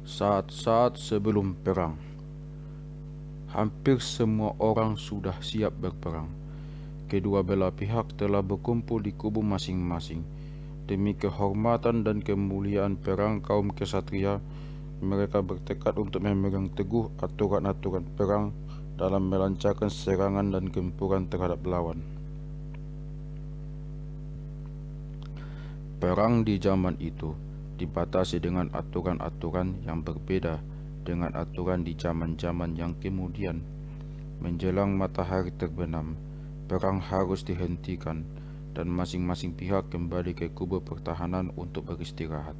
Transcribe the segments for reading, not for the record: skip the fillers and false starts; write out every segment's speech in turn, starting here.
Saat-saat sebelum perang, hampir semua orang sudah siap berperang. Kedua belah pihak telah berkumpul di kubu masing-masing. Demi kehormatan dan kemuliaan perang kaum kesatria, mereka bertekad untuk memegang teguh aturan-aturan perang dalam melancarkan serangan dan gempuran terhadap lawan. Perang di zaman itu dibatasi dengan aturan-aturan yang berbeda dengan aturan di zaman-zaman yang kemudian. Menjelang matahari terbenam, perang harus dihentikan dan masing-masing pihak kembali ke kubu pertahanan untuk beristirahat.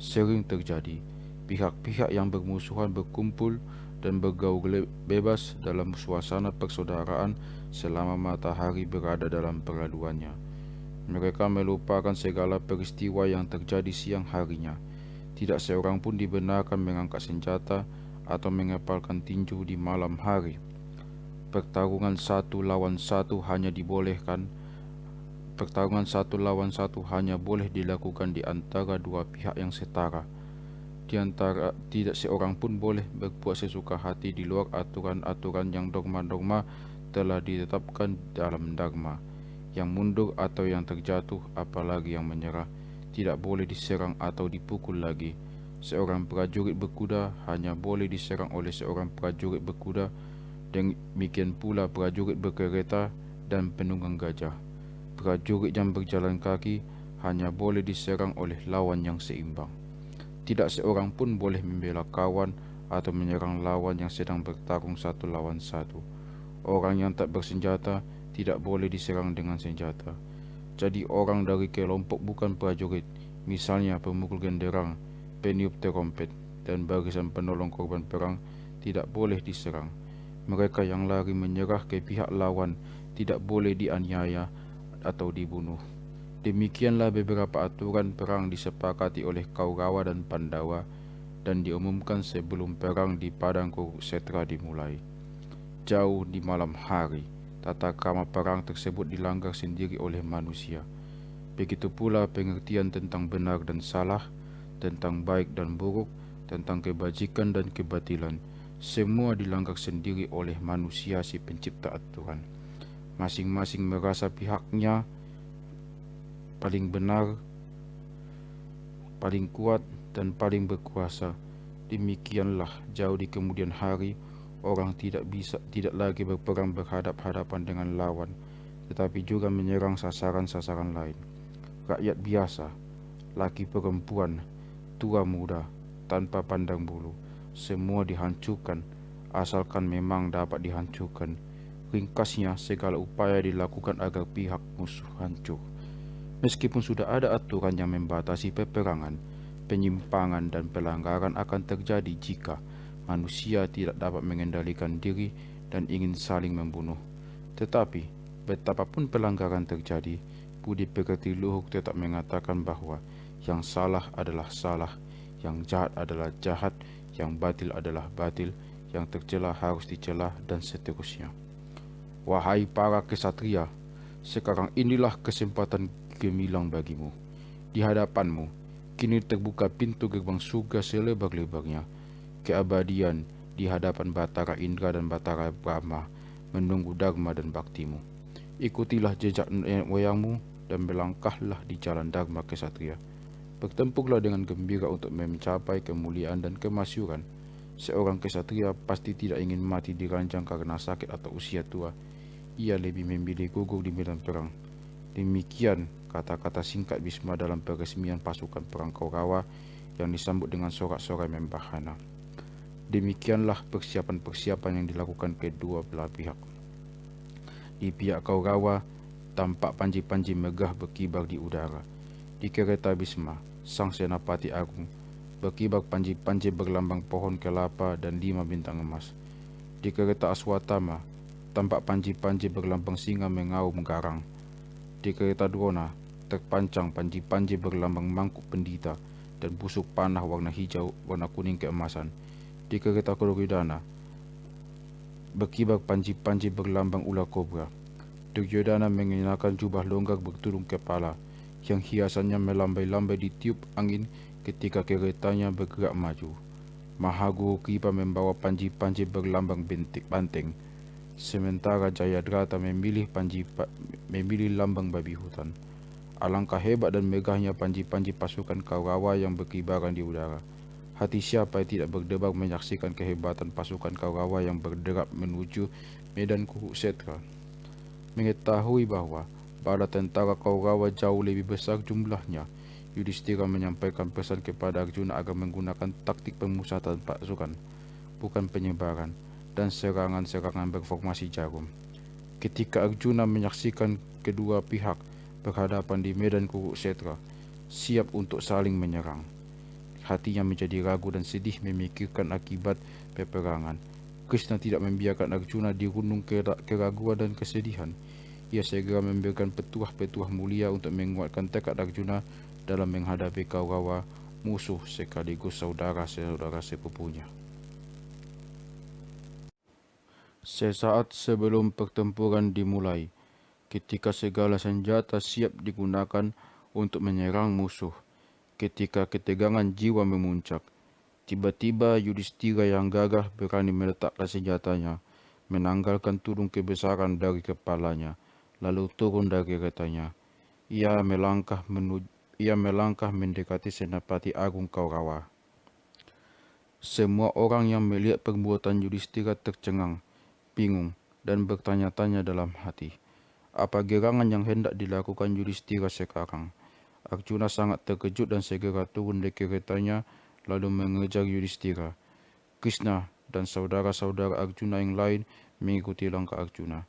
Sering terjadi, pihak-pihak yang bermusuhan berkumpul dan bergaul bebas dalam suasana persaudaraan selama matahari berada dalam peraduannya. Mereka melupakan segala peristiwa yang terjadi siang harinya. Tidak seorang pun dibenarkan mengangkat senjata atau mengepalkan tinju di malam hari. Pertarungan satu lawan satu hanya boleh dilakukan di antara dua pihak yang setara. Tidak seorang pun boleh berbuat sesuka hati di luar aturan-aturan yang dogma-dogma telah ditetapkan dalam dharma. Yang mundur atau yang terjatuh, apalagi yang menyerah, tidak boleh diserang atau dipukul lagi. Seorang prajurit berkuda hanya boleh diserang oleh seorang prajurit berkuda. Demikian pula prajurit berkereta dan penunggang gajah. Prajurit yang berjalan kaki hanya boleh diserang oleh lawan yang seimbang. Tidak seorang pun boleh membela kawan atau menyerang lawan yang sedang bertarung satu lawan satu. Orang yang tak bersenjata tidak boleh diserang dengan senjata. Jadi orang dari kelompok bukan prajurit, misalnya pemukul genderang, peniup terompet, dan barisan penolong korban perang, tidak boleh diserang. Mereka yang lari menyerah ke pihak lawan tidak boleh dianiaya atau dibunuh. Demikianlah beberapa aturan perang disepakati oleh Kaurawa dan Pandawa dan diumumkan sebelum perang di padang Kurukshetra dimulai. Jauh di malam hari, tata krama perang tersebut dilanggar sendiri oleh manusia. Begitu pula pengertian tentang benar dan salah, tentang baik dan buruk, tentang kebajikan dan kebatilan. Semua dilanggar sendiri oleh manusia si pencipta aturan. Masing-masing merasa pihaknya paling benar, paling kuat, dan paling berkuasa. Demikianlah jauh di kemudian hari, orang tidak lagi berperang berhadap-hadapan dengan lawan, tetapi juga menyerang sasaran-sasaran lain. Rakyat biasa, laki perempuan, tua muda, tanpa pandang bulu, semua dihancurkan, asalkan memang dapat dihancurkan. Ringkasnya, segala upaya dilakukan agar pihak musuh hancur. Meskipun sudah ada aturan yang membatasi peperangan, penyimpangan dan pelanggaran akan terjadi jika manusia tidak dapat mengendalikan diri dan ingin saling membunuh. Tetapi, betapapun pelanggaran terjadi, budi pekerti luhur tetap mengatakan bahwa yang salah adalah salah, yang jahat adalah jahat, yang batil adalah batil, yang tercela harus dicela, dan seterusnya. Wahai para kesatria, sekarang inilah kesempatan gemilang bagimu. Di hadapanmu, kini terbuka pintu gerbang surga selebar-lebarnya. Keabadian di hadapan Batara Indra dan Batara Brahma menunggu dharma dan baktimu. Ikutilah jejak nenek moyangmu dan melangkahlah di jalan dharma kesatria. Bertempurlah dengan gembira untuk mencapai kemuliaan dan kemasyuran. Seorang kesatria pasti tidak ingin mati diranjang karena sakit atau usia tua. Ia lebih memilih gugur di medan perang. Demikian kata-kata singkat Bhisma dalam peresmian pasukan perang Kaurawa yang disambut dengan sorak-sorai membahana. Demikianlah persiapan-persiapan yang dilakukan kedua belah pihak. Di pihak Kaurawa, tampak panji-panji megah berkibar di udara. Di kereta Bhisma, sang senapati agung, berkibar panji-panji berlambang pohon kelapa dan 5 bintang emas. Di kereta Aswatama, tampak panji-panji berlambang singa mengaum garang. Di kereta Drona, terpancang panji-panji berlambang mangkuk pendita dan busuk panah warna hijau, warna kuning keemasan. Di kereta Duryodhana, berkibar panji-panji berlambang ular kobra. Duryodhana mengenakan jubah longgar bertudung kepala, yang hiasannya melambai-lambai ditiup angin ketika keretanya bergerak maju. Mahagu Kripa membawa panji-panji berlambang banteng, sementara Jayadrata memilih lambang babi hutan. Alangkah hebat dan megahnya panji-panji pasukan Kaurawa yang berkibaran di udara. Hati siapa yang tidak berdebar menyaksikan kehebatan pasukan Kaurawa yang berderap menuju medan Kurukshetra. Mengetahui bahwa bala tentara Kaurawa jauh lebih besar jumlahnya, Yudhishthira menyampaikan pesan kepada Arjuna agar menggunakan taktik pemusatan pasukan, bukan penyebaran, dan serangan-serangan berformasi jarum. Ketika Arjuna menyaksikan kedua pihak berhadapan di medan Kurukshetra, siap untuk saling menyerang, hatinya menjadi ragu dan sedih memikirkan akibat peperangan. Krishna tidak membiarkan Arjuna dirundung keraguan dan kesedihan. Ia segera memberikan petuah-petuah mulia untuk menguatkan tekad Arjuna dalam menghadapi Kaurawa, musuh sekaligus saudara-saudara sepupunya. Sesaat sebelum pertempuran dimulai, ketika segala senjata siap digunakan untuk menyerang musuh, ketika ketegangan jiwa memuncak, tiba-tiba Yudhishthira yang gagah berani meletakkan senjatanya, menanggalkan tudung kebesaran dari kepalanya, lalu turun dari keretanya. Ia melangkah mendekati Senapati Agung Kaurawa. Semua orang yang melihat perbuatan Yudhishthira tercengang, bingung, dan bertanya-tanya dalam hati, apa gerangan yang hendak dilakukan Yudhishthira sekarang? Arjuna sangat terkejut dan segera turun dari keretanya lalu mengejar Yudhishthira. Krishna dan saudara-saudara Arjuna yang lain mengikuti langkah Arjuna.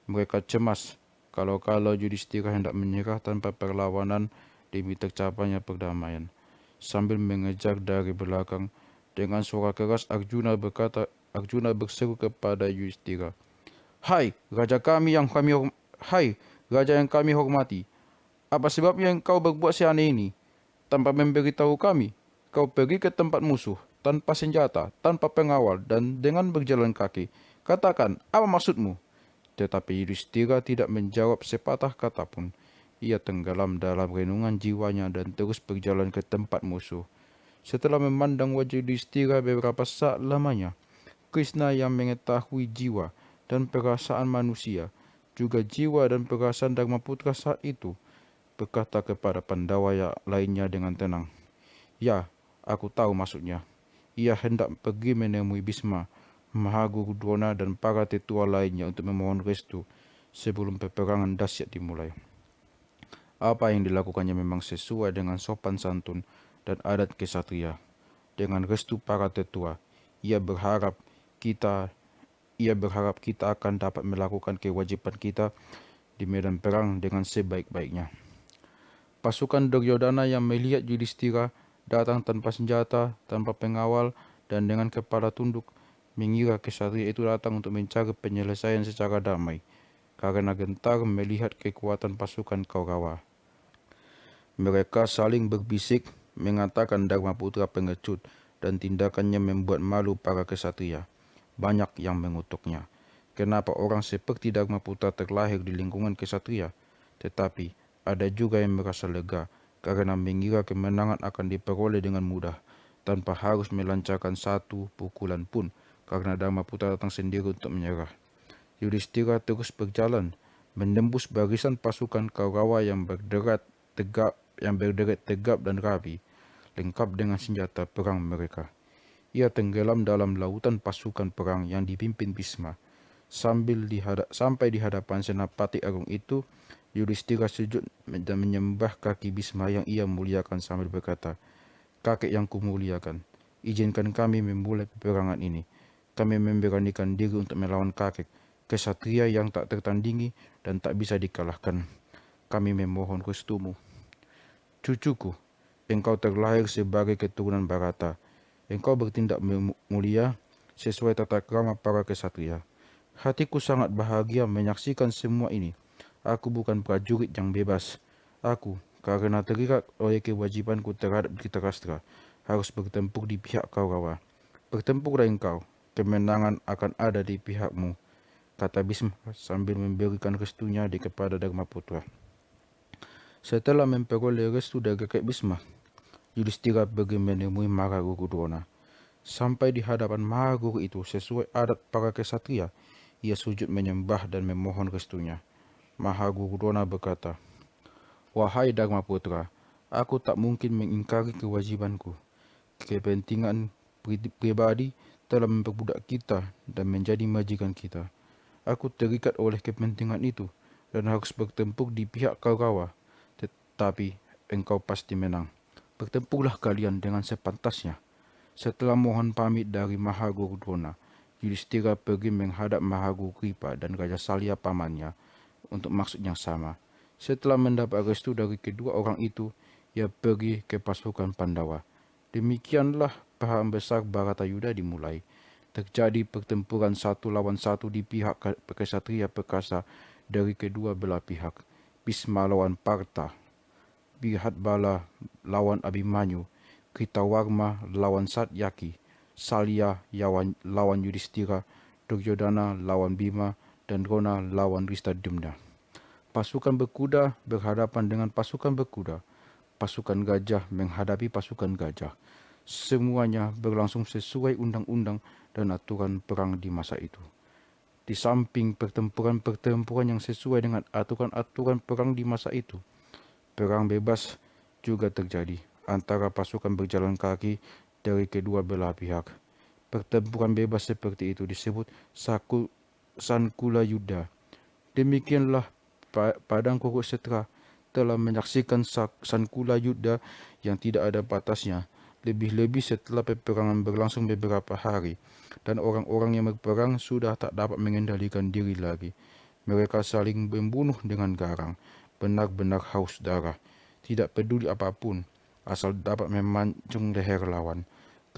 Mereka cemas kalau Yudhishthira hendak menyerah tanpa perlawanan demi tercapainya perdamaian. Sambil mengejar dari belakang, dengan suara keras Arjuna berseru kepada Yudhishthira, Hai raja yang kami hormati, apa sebabnya engkau berbuat seaneh ini? Tanpa memberitahu kami, kau pergi ke tempat musuh, tanpa senjata, tanpa pengawal, dan dengan berjalan kaki. Katakan, apa maksudmu? Tetapi Yudhishthira tidak menjawab sepatah kata pun. Ia tenggelam dalam renungan jiwanya dan terus berjalan ke tempat musuh. Setelah memandang wajah Yudhishthira beberapa saat lamanya, Krishna yang mengetahui jiwa dan perasaan manusia, juga jiwa dan perasaan Dharmaputra saat itu, berkata kepada Pandawa lainnya dengan tenang, Ya, aku tahu maksudnya. Ia hendak pergi menemui Bhisma, Mahaguru Drona dan para tetua lainnya untuk memohon restu sebelum peperangan dahsyat dimulai. Apa yang dilakukannya memang sesuai dengan sopan santun dan adat kesatria. Dengan restu para tetua, ia berharap kita akan dapat melakukan kewajiban kita di medan perang dengan sebaik-baiknya. Pasukan Duryodhana yang melihat Yudhishthira datang tanpa senjata, tanpa pengawal, dan dengan kepala tunduk, mengira kesatria itu datang untuk mencari penyelesaian secara damai, karena gentar melihat kekuatan pasukan Kaurawa. Mereka saling berbisik, mengatakan Dharmaputra pengecut, dan tindakannya membuat malu para kesatria. Banyak yang mengutuknya. Kenapa orang seperti Dharmaputra terlahir di lingkungan kesatria? Tetapi ada juga yang merasa lega, karena mengira kemenangan akan diperoleh dengan mudah, tanpa harus melancarkan satu pukulan pun, karena Dharmaputra datang sendiri untuk menyerah. Yudhishthira terus berjalan, menembus barisan pasukan Kaurawa yang berderet tegap dan rapi, lengkap dengan senjata perang mereka. Ia tenggelam dalam lautan pasukan perang yang dipimpin Bhisma. Sampai di hadapan Senapati Agung itu, Yudhishthira sujud dan menyembah kaki Bhisma yang ia muliakan sambil berkata, Kakek yang kumuliakan, izinkan kami memulai peperangan ini. Kami memberanikan diri untuk melawan kakek, kesatria yang tak tertandingi dan tak bisa dikalahkan. Kami memohon restumu. Cucuku, engkau terlahir sebagai keturunan Bharata. Engkau bertindak mulia sesuai tata krama para kesatria. Hatiku sangat bahagia menyaksikan semua ini. Aku bukan prajurit yang bebas. Aku, karena terikat oleh kewajibanku terhadap Dhritarashtra, harus bertempur di pihak Kaurawa. Bertempurlah engkau, kemenangan akan ada di pihakmu, kata Bhisma sambil memberikan restunya kepada Dharmaputra. Setelah memperoleh restu dari kakek Bhisma, Yudhishthira pergi menemui Mahaguru Drona. Sampai di hadapan Mahaguru itu sesuai adat para kesatria, ia sujud menyembah dan memohon restunya. Mahaguru Drona berkata, "Wahai Dharma Putra, aku tak mungkin mengingkari kewajibanku. Kepentingan pribadi telah memperbudak kita dan menjadi majikan kita. Aku terikat oleh kepentingan itu dan harus bertempur di pihak Kaurawa. Tetapi engkau pasti menang. Bertempurlah kalian dengan sepantasnya." Setelah mohon pamit dari Mahaguru Drona, Yudhistira pergi menghadap Mahaguru Kripa dan Raja Salya pamannya untuk maksud yang sama. Setelah mendapat restu dari kedua orang itu, ia pergi ke pasukan Pandawa. Demikianlah perang besar Bharatayuda dimulai. Terjadi pertempuran satu lawan satu di pihak kesatria perkasa dari kedua belah pihak. Bhisma lawan Partha, Brihatbala lawan Abhimanyu, Kritawarma lawan Satyaki, Salya lawan Yudhistira, Duryodhana lawan Bima, dan Drona lawan Dristadumna. Pasukan berkuda berhadapan dengan pasukan berkuda. Pasukan gajah menghadapi pasukan gajah. Semuanya berlangsung sesuai undang-undang dan aturan perang di masa itu. Di samping pertempuran-pertempuran yang sesuai dengan aturan-aturan perang di masa itu, perang bebas juga terjadi antara pasukan berjalan kaki dari kedua belah pihak. Pertempuran bebas seperti itu disebut Sankula Yuddha. Demikianlah Padang Kurukshetra telah menyaksikan Sankula Yuddha yang tidak ada batasnya, lebih-lebih setelah peperangan berlangsung beberapa hari, dan orang-orang yang berperang sudah tak dapat mengendalikan diri lagi. Mereka saling membunuh dengan garang, benar-benar haus darah, tidak peduli apapun, asal dapat memancung leher lawan.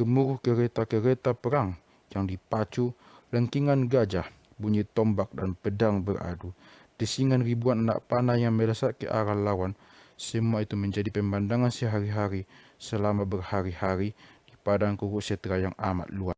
Gemuruh kereta-kereta perang yang dipacu, lengkingan gajah, bunyi tombak dan pedang beradu, desingan ribuan anak panah yang melesat ke arah lawan, semua itu menjadi pemandangan sehari-hari selama berhari-hari di padang Kurukshetra yang amat luas.